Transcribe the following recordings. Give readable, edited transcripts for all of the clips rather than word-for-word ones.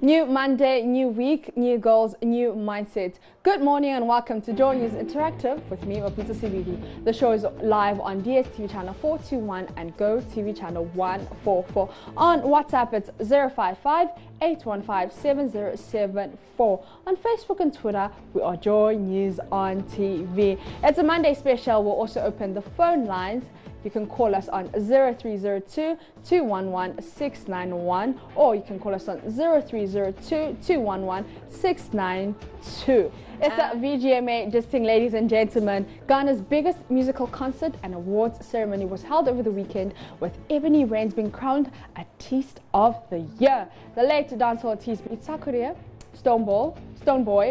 New Monday, new week, new goals, new mindset. Good morning and welcome to Joy News Interactive with me, Opita CBD. The show is live on DSTV channel 421 and Go TV channel 144. On WhatsApp, it's 055 815 7074. On Facebook and Twitter, we are Joy News on TV. It's a Monday special. We'll also open the phone lines. You can call us on 0302 211 691 or you can call us on 0302 211 692. It's a VGMA distinct, ladies and gentlemen. Ghana's biggest musical concert and awards ceremony was held over the weekend with Ebony being crowned Artiste of the Year. The late dancehall artiste beat Sakuria, Stoneboy,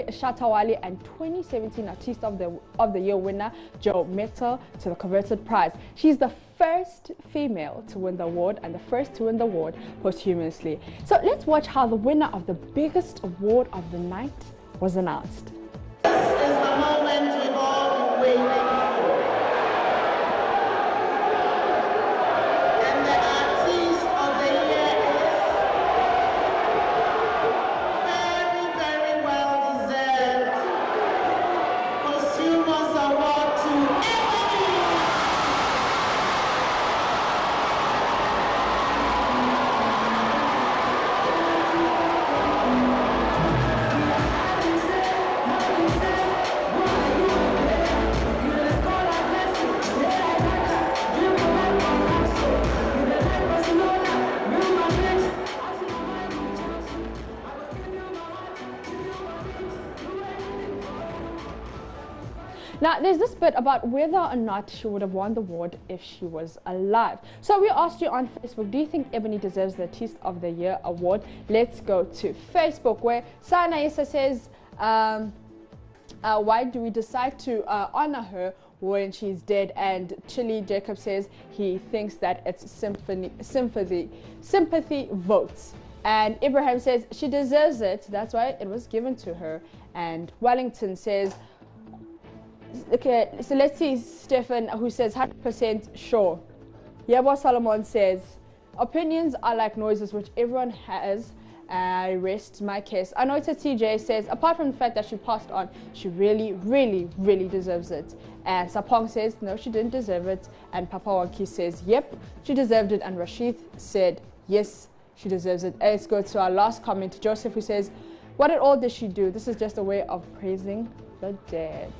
Shatawale, and 2017 Artiste of the Year winner Joe Metal to the coveted prize. She's the first female to win the award and the first to win the award posthumously. So let's watch how the winner of the biggest award of the night was announced. This is the moment we've all been waiting for. And the Artiste of the Year is very well deserved. Posthumous award to Ebony. Now, there's this bit about whether or not she would have won the award if she was alive. So we asked you on Facebook, do you think Ebony deserves the Artiste of the Year award? Let's go to Facebook, where Sana Issa says, why do we decide to honor her when she's dead? And Chili Jacob says he thinks that it's sympathy votes. And Ibrahim says she deserves it, that's why it was given to her. And Wellington says, okay, so let's see Stefan, who says 100% sure. Yabo Solomon says, opinions are like noises which everyone has. I rest my case. Anoita TJ says, apart from the fact that she passed on, she really deserves it. And Sapong says, no, she didn't deserve it. And Papa Wanki says, yep, she deserved it. And Rashid said, yes, she deserves it. Let's go to our last comment. Joseph, who says, what at all did she do? This is just a way of praising the dead.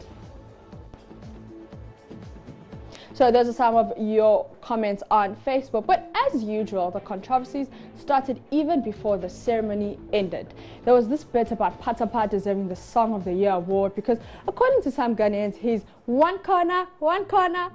So those are some of your comments on Facebook. But as usual, the controversies started even before the ceremony ended. There was this bit about Patapa deserving the Song of the Year award because according to some Ghanaians, his One Corner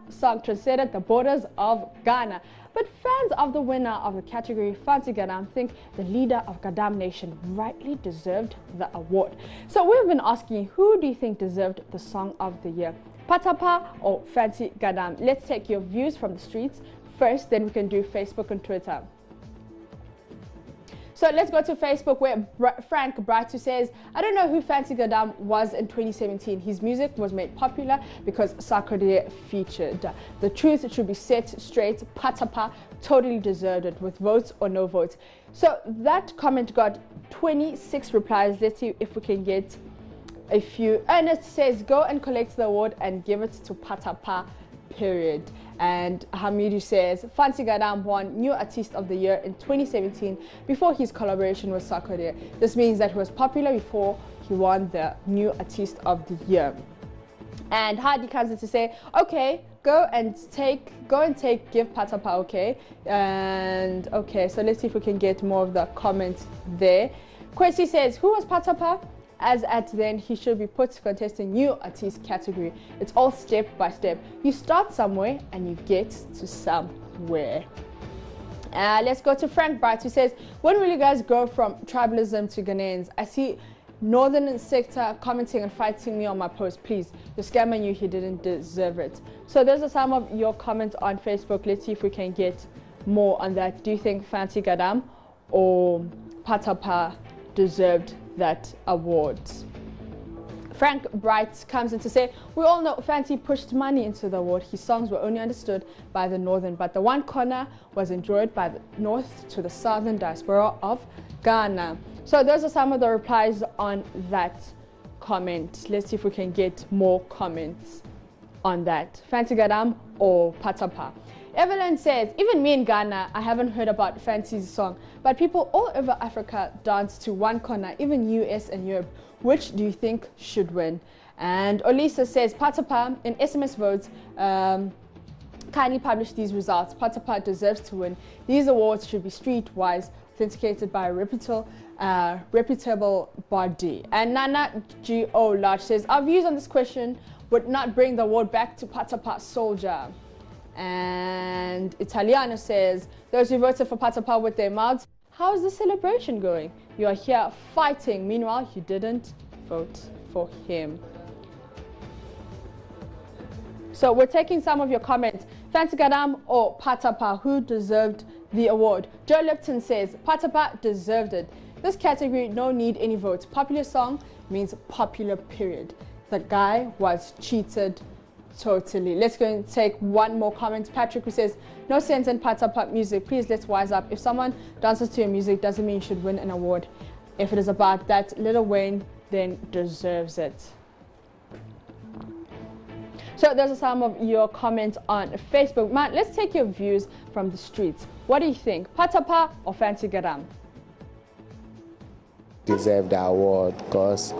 song transcended the borders of Ghana. But fans of the winner of the category, Fancy Gadam, think the leader of Gadam Nation rightly deserved the award. So we've been asking, who do you think deserved the Song of the Year? Patapa or Fancy Gadam? Let's take your views from the streets first, then we can do Facebook and Twitter. So let's go to Facebook, where Frank Brightu says, I don't know who Fancy Gadam was in 2017. His music was made popular because Sakurdia featured. The truth should be set straight. Patapa totally deserved it, with votes or no votes. So that comment got 26 replies. Let's see if we can get a few. Ernest says, go and collect the award and give it to Patapa, period. And Hamidu says, Fancy Gadam won New Artiste of the Year in 2017 before his collaboration with Sakuria. This means that he was popular before he won the New Artiste of the Year. And Hadi comes to say, okay, go and take, give Patapa, okay? And okay, so let's see if we can get more of the comments there. Kwesi says, who was Patapa? As at then, he should be put to contest a new artiste category. It's all step by step. You start somewhere and you get to somewhere. Let's go to Frank Bright, who says, when will you guys go from tribalism to Ghanaians? I see Northern sector commenting and fighting me on my post. Please, the scammer knew he didn't deserve it. So those are some of your comments on Facebook. Let's see if we can get more on that. Do you think Fancy Gadam or Patapa deserved that award? Frank Bright comes in to say, we all know Fancy pushed money into the award. His songs were only understood by the northern, but the one corner was enjoyed by the north to the southern diaspora of Ghana. So those are some of the replies on that comment. Let's see if we can get more comments on that. Fancy Gadam or Patapa. Evelyn says, even me in Ghana, I haven't heard about Fancy's song, but people all over Africa dance to one corner, even US and Europe. Which do you think should win? And Olisa says, Patapa in SMS votes, kindly publish these results. Patapa deserves to win. These awards should be streetwise, authenticated by a reputable body. And Nana G.O. Large says, our views on this question would not bring the award back to Patapa Soldier. And Italiano says, those who voted for Patapa with their mouths, how is the celebration going? You are here fighting. Meanwhile, you didn't vote for him. So we're taking some of your comments. Fancy Gadam or Patapa, who deserved the award? Joe Lipton says, Patapa deserved it. This category, no need any votes. Popular song means popular, period. The guy was cheated totally. Let's go and take one more comment. Patrick, who says, no sense in Patapa music. Please, let's wise up. If someone dances to your music, doesn't mean you should win an award. If it is about that, Lil Wayne then deserves it. So those are some of your comments on Facebook. Matt, let's take your views from the streets. What do you think? Patapa or Fancy Gadam? Deserve the award because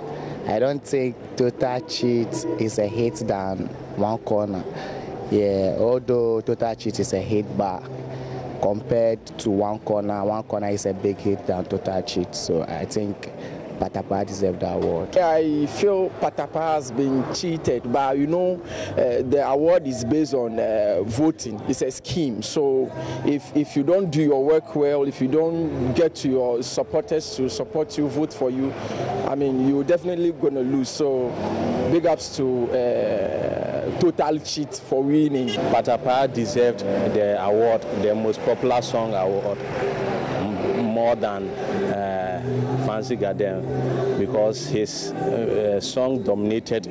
I don't think Total Cheat is a hit than One Corner. Yeah, although Total Cheat is a hit, but compared to One Corner is a big hit than Total Cheat. So I think Patapa deserves the award. I feel Patapa has been cheated, but you know, the award is based on voting. It's a scheme. So if you don't do your work well, if you don't get to your supporters to support you, vote for you, I mean, you're definitely going to lose. So big ups to Total Cheat for winning. Patapa deserved the award, the most popular song award, more than Fancy Gadam, because his song dominated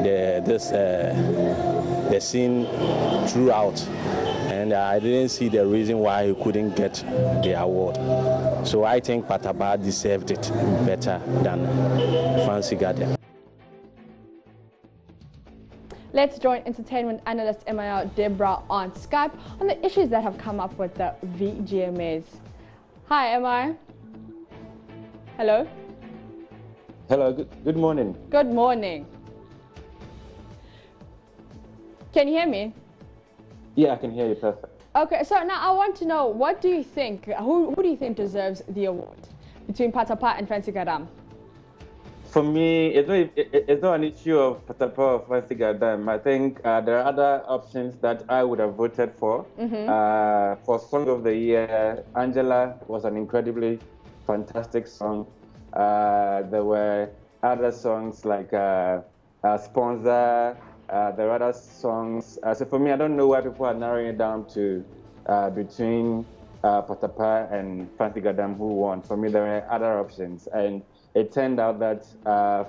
the scene throughout, and I didn't see the reason why he couldn't get the award. So I think Patapa deserved it better than Fancy Gadam. Let's join entertainment analyst MIL Deborah on Skype on the issues that have come up with the VGMAs. Hi, MI. Hello. Hello, good morning. Good morning. Can you hear me? Yeah, I can hear you perfect. Okay, so now I want to know, what do you think, who do you think deserves the award between Patapa and Fancy Gadam? For me, it's not an issue of Patapa or Fancy Gadam. I think there are other options that I would have voted for. For Song of the Year, Angela was an incredibly fantastic song. There were other songs like Sponsor. There are other songs. So for me, I don't know why people are narrowing it down to between Patapa and Fancy Gadam who won. For me, there were other options. And it turned out that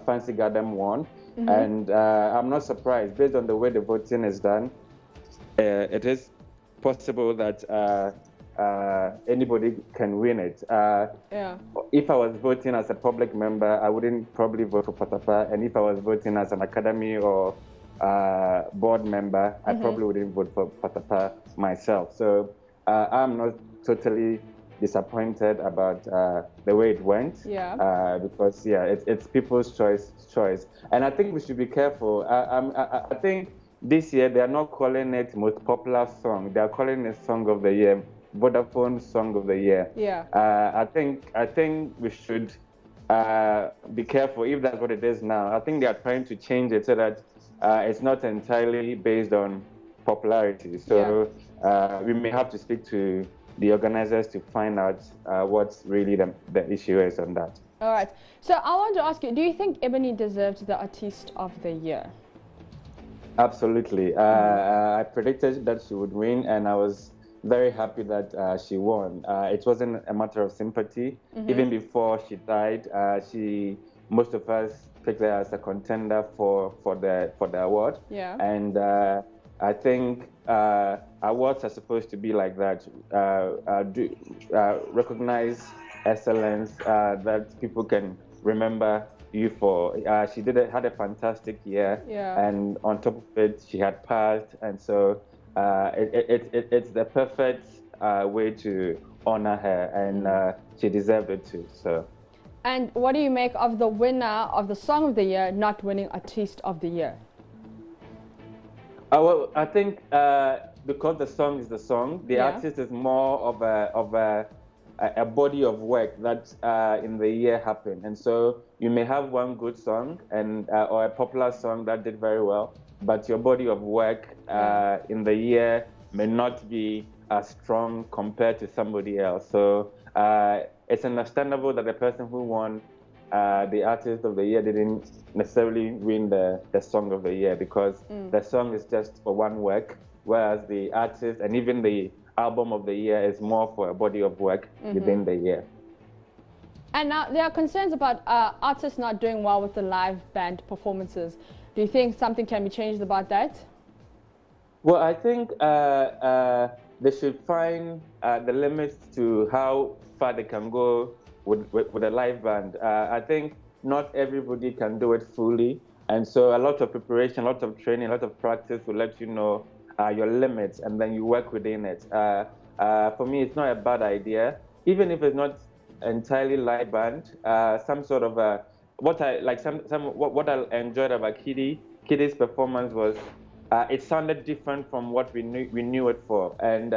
Fancy Gadam won. And I'm not surprised. Based on the way the voting is done, it is possible that anybody can win it. If I was voting as a public member, I wouldn't probably vote for Patapa. And if I was voting as an academy or board member, I probably wouldn't vote for Patapa myself. So I'm not totally disappointed about the way it went. Because it's people's choice. And I think we should be careful. I think this year they are not calling it most popular song. They are calling it Song of the Year. Vodafone Song of the Year. I think we should be careful if that's what it is now. I think they are trying to change it so that it's not entirely based on popularity. So we may have to speak to the organizers to find out what's really the issue is on that. All right. So I want to ask you, do you think Ebony deserves the Artiste of the Year? Absolutely. I predicted that she would win, and I was very happy that she won. It wasn't a matter of sympathy. Even before she died, most of us picked her as a contender for the award. Yeah. And I think awards are supposed to be like that. Recognize excellence that people can remember you for. She had a fantastic year, Yeah. and on top of it, she had passed, and so it's the perfect way to honor her, and she deserved it too. So. And what do you make of the winner of the Song of the Year not winning Artiste of the Year? Well, I think because the song is the song, the artist is more of a body of work that in the year happened. And so you may have one good song and or a popular song that did very well, but your body of work in the year may not be as strong compared to somebody else. So it's understandable that the person who won the Artist of the Year didn't necessarily win the Song of the Year, because the song is just for one work, whereas the artist and even the Album of the Year is more for a body of work within the year. And now there are concerns about artists not doing well with the live band performances. Do you think something can be changed about that? Well, I think they should find the limits to how far they can go with a live band. I think not everybody can do it fully, and so a lot of preparation, a lot of training, a lot of practice will let you know your limits, and then you work within it. For me, it's not a bad idea, even if it's not entirely live band. Some sort of what I enjoyed about Kitty's performance was it sounded different from what we knew it for, and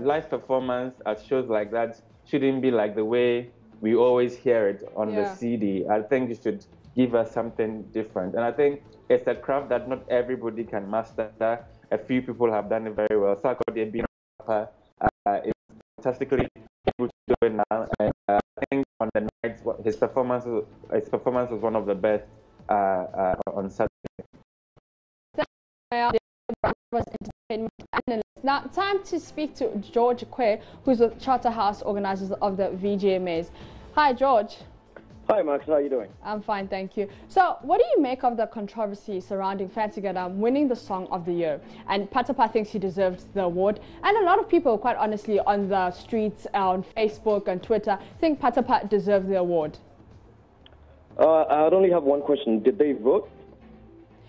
live performance at shows like that shouldn't be like the way we always hear it on the CD. I think you should give us something different. And I think it's a craft that not everybody can master. A few people have done it very well. Sarkodie being is fantastically able to do it now. And I think on the nights, his performance was one of the best on Saturday. Was entertainment analyst. Now, time to speak to George Kwe, who's the Charterhouse organizers of the VGMAs. Hi, George. Hi, Max. How are you doing? I'm fine, thank you. So, what do you make of the controversy surrounding Fancy Gadam winning the Song of the Year? And Patapa thinks he deserves the award. And a lot of people, quite honestly, on the streets, on Facebook and Twitter, think Patapa deserves the award. I'd only have one question. Did they vote?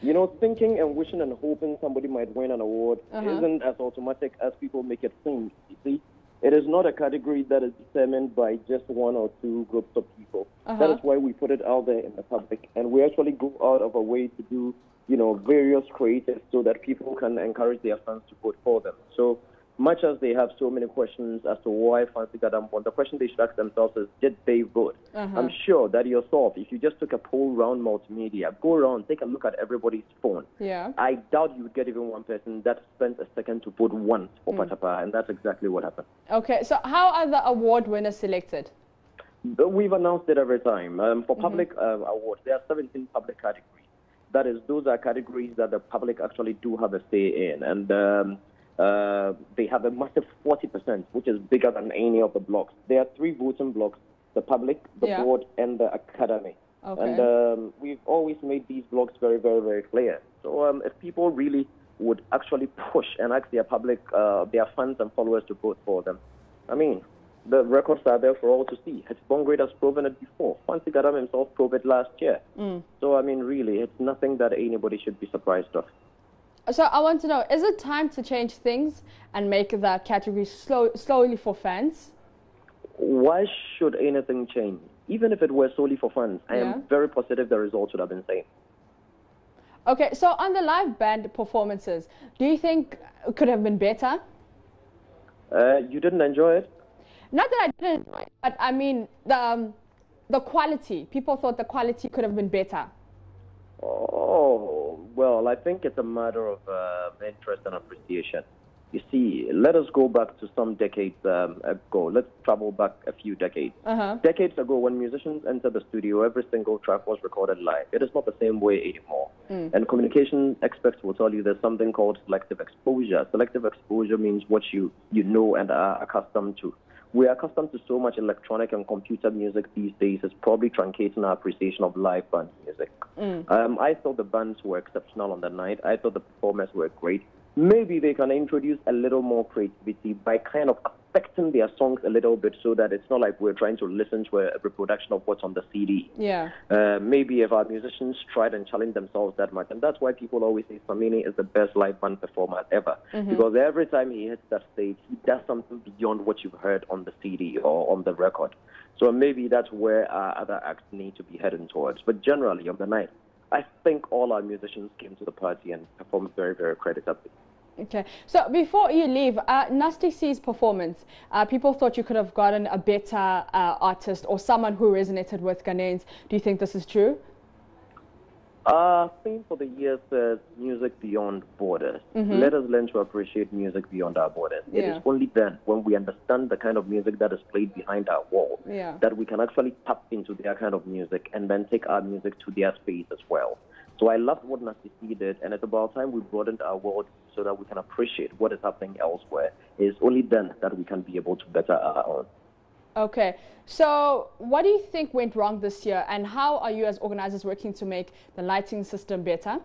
You know, thinking and wishing and hoping somebody might win an award isn't as automatic as people make it seem. You see, it is not a category that is determined by just one or two groups of people. That is why we put it out there in the public, and we actually go out of our way to do, you know, various creatives so that people can encourage their fans to vote for them. So much as they have so many questions as to why Fancy Gadam won, the question they should ask themselves is, did they vote? I'm sure that yourself, if you just took a poll around multimedia, go around, take a look at everybody's phone. I doubt you would get even one person that spent a second to vote once for Patapa, and that's exactly what happened. Okay, so how are the award winners selected? We've announced it every time. For public awards, there are 17 public categories. That is, those are categories that the public actually do have a say in, and they have a massive 40%, which is bigger than any of the blocks. There are 3 voting blocks: the public, the board, and the academy. And we've always made these blocks very, very, very clear. So if people really would actually push and ask their public, their fans and followers to vote for them, I mean, the records are there for all to see. Bongreat has proven it before. Fancy Gadam himself proved it last year. So, I mean, really, it's nothing that anybody should be surprised of. So I want to know, is it time to change things and make the category slowly for fans? Why should anything change? Even if it were solely for fans, I am very positive the results would have been same. Okay, so on the live band performances, do you think it could have been better? You didn't enjoy it? Not that I didn't enjoy it, but I mean the quality. People thought the quality could have been better. Oh, well, I think it's a matter of interest and appreciation. You see, let us go back to some decades ago. Let's travel back a few decades. Decades ago, when musicians entered the studio, every single track was recorded live. It is not the same way anymore. And communication experts will tell you there's something called selective exposure. Selective exposure means what you know and are accustomed to. We are accustomed to so much electronic and computer music these days. It's probably truncating our appreciation of live band music. I thought the bands were exceptional on the night. I thought the performers were great. Maybe they can introduce a little more creativity by kind of affecting their songs a little bit so that it's not like we're trying to listen to a reproduction of what's on the CD. Maybe if our musicians tried and challenged themselves that much. And that's why people always say Samini is the best live band performer ever. Because every time he hits that stage, he does something beyond what you've heard on the CD or on the record. So maybe that's where our other acts need to be heading towards. But generally, on the night, I think all our musicians came to the party and performed very, very creditably. Okay, so before you leave, Nasty C's performance, people thought you could have gotten a better artist or someone who resonated with Ghanaians. Do you think this is true? Theme for the year says music beyond borders. Let us learn to appreciate music beyond our borders. It is only then, when we understand the kind of music that is played behind our wall, that we can actually tap into their kind of music and then take our music to their space as well. So I loved what Nasty C did, and it's about time we broadened our world so that we can appreciate what is happening elsewhere. It's only then that we can be able to better our own. Okay, so what do you think went wrong this year, and how are you as organizers working to make the lighting system better?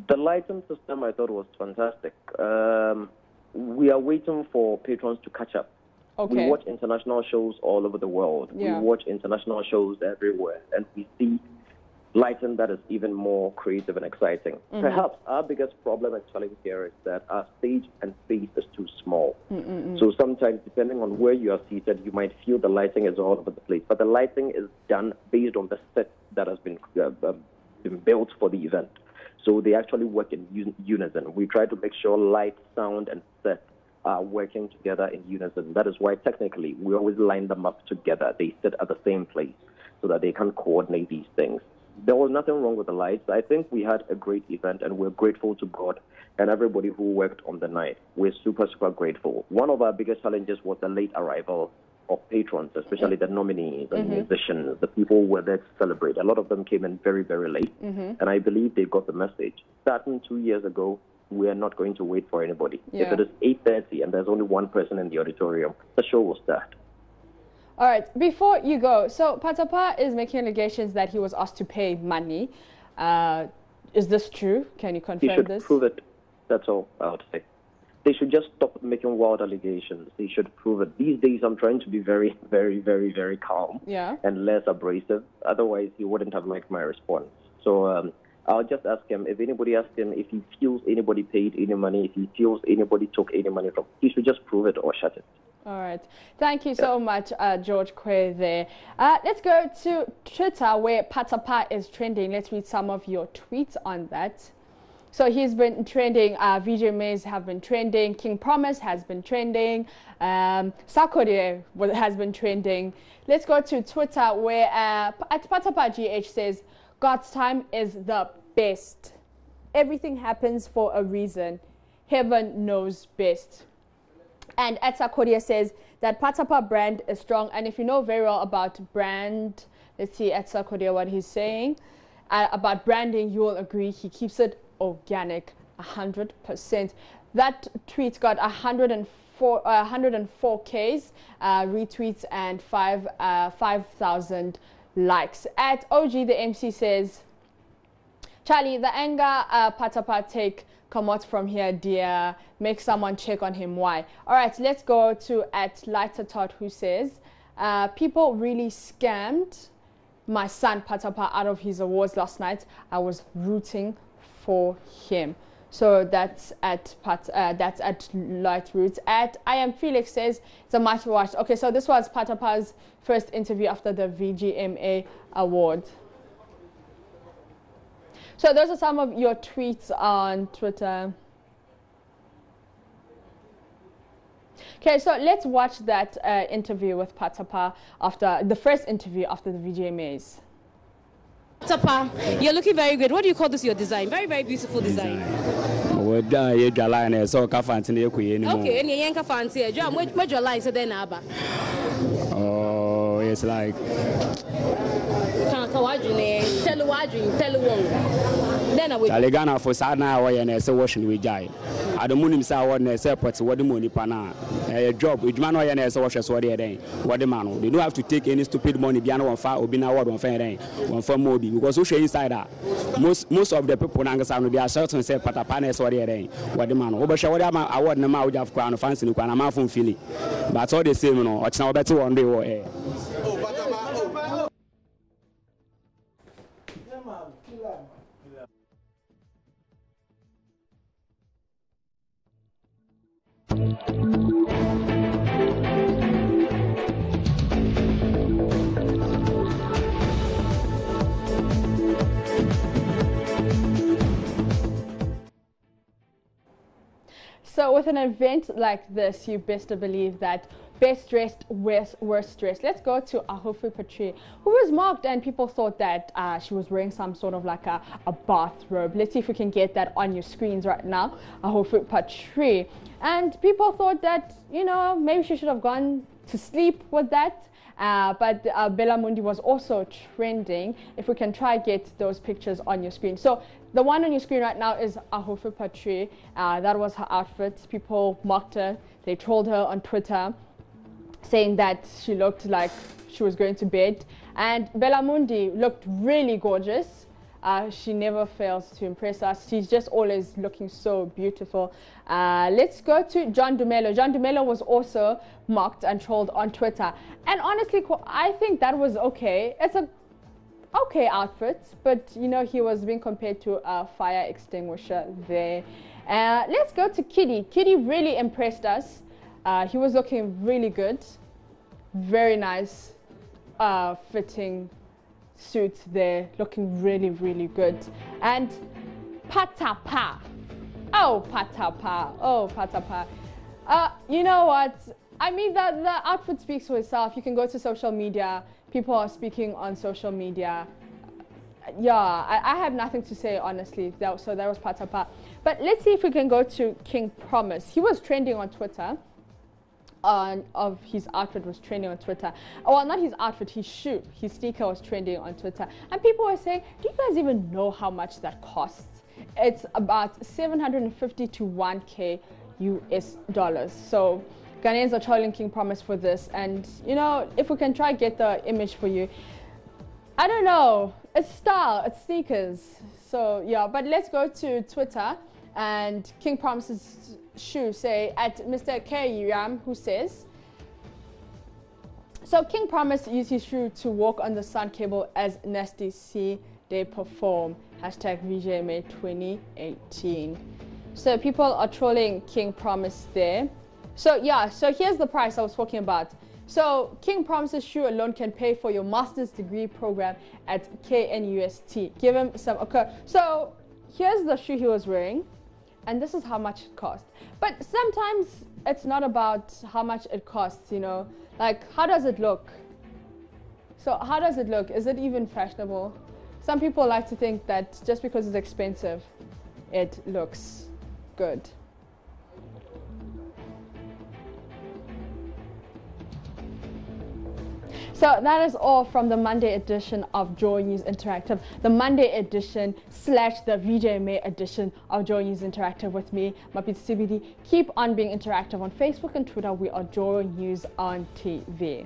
The lighting system I thought was fantastic. We are waiting for patrons to catch up. We watch international shows all over the world. We watch international shows everywhere, and we see lighting that is even more creative and exciting. Perhaps our biggest problem and challenge here is that our stage and space is too small. So sometimes, depending on where you are seated, you might feel the lighting is all over the place. But the lighting is done based on the set that has been built for the event. So they actually work in unison. We try to make sure light, sound, and set are working together in unison. That is why technically we always line them up together. They sit at the same place so that they can coordinate these things. There was nothing wrong with the lights. I think we had a great event, and we're grateful to God and everybody who worked on the night. We're super, super grateful. One of our biggest challenges was the late arrival of patrons, especially the nominees and musicians, the people who were there to celebrate. A lot of them came in very, very late, and I believe they got the message. Starting 2 years ago, we are not going to wait for anybody. If it is 8:30 and there's only one person in the auditorium, the show will start. All right, before you go, so Patapaa is making allegations that he was asked to pay money. Is this true? Can you confirm this? He should prove it. That's all I would say. They should just stop making wild allegations. They should prove it. These days, I'm trying to be very, very, very, very calm and less abrasive. Otherwise, he wouldn't have liked my response. So I'll just ask him, if anybody asks him if he feels anybody paid any money, if he feels anybody took any money from, he should just prove it or shut it. All right. Thank you so much, George Kwe there. Let's go to Twitter, where Patapaa is trending. Let's read some of your tweets on that. So he's been trending. VGMAs have been trending. King Promise has been trending. Sakode has been trending. Let's go to Twitter, where at Patapaa GH says, God's time is the best. Everything happens for a reason. Heaven knows best. And Etsa Kodia says that Patapaa brand is strong. And if you know very well about brand, let's see Etsa Kodia what he's saying. About branding, you will agree he keeps it organic 100%. That tweet got 104Ks, retweets, and 5,000 likes. At OG, the MC says, Charlie, the anger Patapaa take come out from here, dear. Make someone check on him. Why? All right, let's go to at Lighter Tot, who says, people really scammed my son Patapaa out of his awards last night. I was rooting for him. So that's at Light Roots. At I Am Felix says it's a match watch. Okay, so this was Patapaa's first interview after the VGMA award. So those are some of your tweets on Twitter. Okay, so let's watch that interview with Patapaa after the first interview after the VGMAs. Patapaa, you're looking very good. What do you call this, your design? Very, very beautiful design. what you line so Cafanti anymore. Okay, and you yank a fancy. What your line so then Abba? Oh, it's like. Tell then I will. Alegana for Sana and I say washing with Jai. I don't want say what they say, but what the money pana a job with man and I say wash what they what the man. They don't have to take any stupid money beyond 1 far or be now one fair one for Mobi because who inside that most of the people Nangasan they are certain say Patapana is what they what the man. Obasha what I want them out of crown fancy and I'm from Philly. But all the same, no, it's now better one day or air. So with an event like this, you best believe that best dressed, worst dressed. Let's go to Ahofu Patri, who was mocked and people thought that she was wearing some sort of like a bathrobe. Let's see if we can get that on your screens right now. Ahofu Patri. And people thought that, you know, maybe she should have gone to sleep with that. But Bella Mundi was also trending. If we can try get those pictures on your screen. So the one on your screen right now is Ahofu Patri. That was her outfit. People mocked her. They trolled her on Twitter, saying that she looked like she was going to bed. And Bella Mundi looked really gorgeous. She never fails to impress us. She's just always looking so beautiful. Let's go to John Dumelo. John Dumelo was also mocked and trolled on Twitter. And honestly, I think that was okay. It's a okay outfit, but you know, he was being compared to a fire extinguisher there. Let's go to Kitty. Kitty really impressed us. He was looking really good. Very nice fitting suit there, looking really, really good. And Patapa. Oh, Patapa. Oh, Patapa. You know what? I mean, the outfit speaks for itself. You can go to social media. People are speaking on social media. Yeah, I have nothing to say, honestly. So that was Patapa. But let's see if we can go to King Promise. He was trending on Twitter. Of his outfit was trending on Twitter. Well, not his outfit, his shoe, his sneaker was trending on Twitter. And people were saying, do you guys even know how much that costs? It's about 750 to 1K US dollars. So Ghanaians are trolling King Promise for this. And, you know, if we can try get the image for you. I don't know. It's style. It's sneakers. So, yeah. But let's go to Twitter. And King Promise's shoe say at Mr. K. Ram, who says, so King Promise used his shoe to walk on the sun cable as Nasty C they perform. Hashtag VGMA 2018. So people are trolling King Promise there. So yeah, so here's the price I was talking about. So King Promise's shoe alone can pay for your master's degree program at KNUST. Give him some, okay. So here's the shoe he was wearing. And this is how much it costs. But sometimes it's not about how much it costs, you know. Like, how does it look? So how does it look? Is it even fashionable? Some people like to think that just because it's expensive, it looks good. So that is all from the Monday edition of Joy News Interactive. The Monday edition / the VGMA edition of Joy News Interactive with me, Mapit CBD. Keep on being interactive on Facebook and Twitter. We are Joy News on TV.